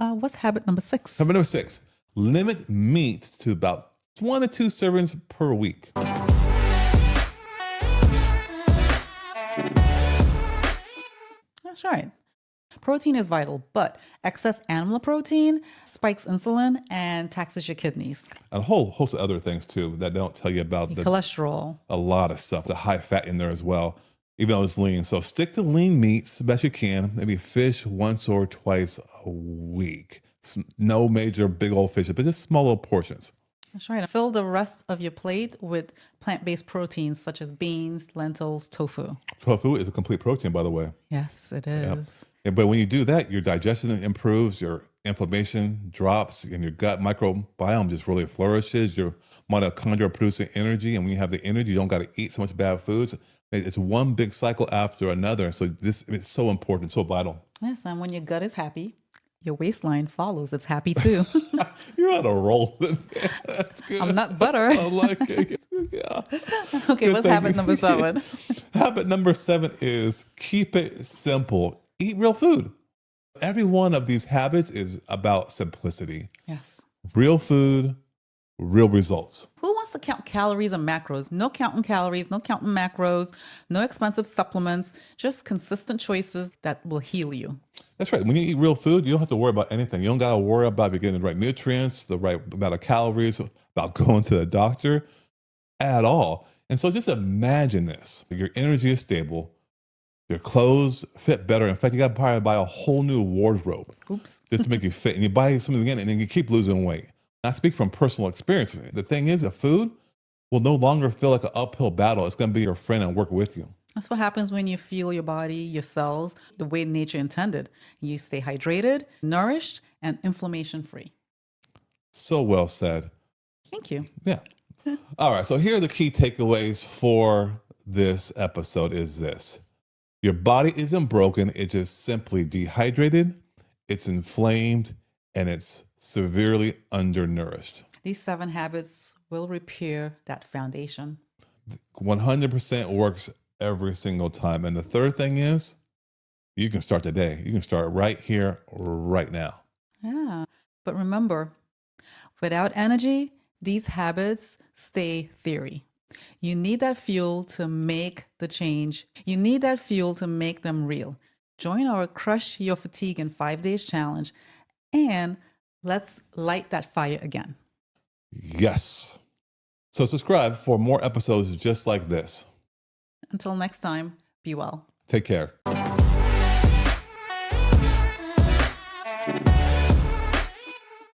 What's habit number 6? Habit number 6, limit meat to about 1 to 2 servings per week. That's right. Protein is vital, but excess animal protein spikes insulin and taxes your kidneys. And a whole host of other things too that they don't tell you about. Your cholesterol. A lot of stuff, the high fat in there as well, even though it's lean. So stick to lean meats the best you can. Maybe fish once or twice a week. No major big old fish, but just small little portions. That's right. Fill the rest of your plate with plant-based proteins such as beans, lentils, tofu. Tofu is a complete protein, by the way. Yes, it is. Yep. But when you do that, your digestion improves, your inflammation drops, and your gut microbiome just really flourishes. Your mitochondria are producing energy, and when you have the energy, you don't got to eat so much bad foods. It's one big cycle after another. So it's so important, so vital. Yes, and when your gut is happy, your waistline follows. It's happy too. You're on a roll. That's good. I'm not butter. I like it. Yeah. Okay, Good what's thing. habit number 7? Habit number 7 is keep it simple. Eat real food. Every one of these habits is about simplicity. Yes. Real food, real results. Who wants to count calories and macros? No counting calories, no counting macros, no expensive supplements, just consistent choices that will heal you. That's right. When you eat real food, you don't have to worry about anything. You don't got to worry about if you're getting the right nutrients, the right amount of calories, about going to the doctor at all. And so just imagine this. Your energy is stable. Your clothes fit better. In fact, you got to probably buy a whole new wardrobe. Oops. Just to make you fit. And you buy something again, and then you keep losing weight. I speak from personal experience. The thing is, the food will no longer feel like an uphill battle. It's going to be your friend and work with you. That's what happens when you fuel your body, your cells, the way nature intended. You stay hydrated, nourished, and inflammation-free. So well said. Thank you. Yeah. All right. So here are the key takeaways for this episode is this. Your body isn't broken. It's just simply dehydrated. It's inflamed and it's severely undernourished. These 7 habits will repair that foundation. 100% works every single time. And the third thing is you can start today. You can start right here, right now. Yeah. But remember, without energy, these habits stay theory. You need that fuel to make the change. You need that fuel to make them real. Join our Crush Your Fatigue in 5 Days challenge and let's light that fire again. Yes. So subscribe for more episodes just like this. Until next time, be well. Take care.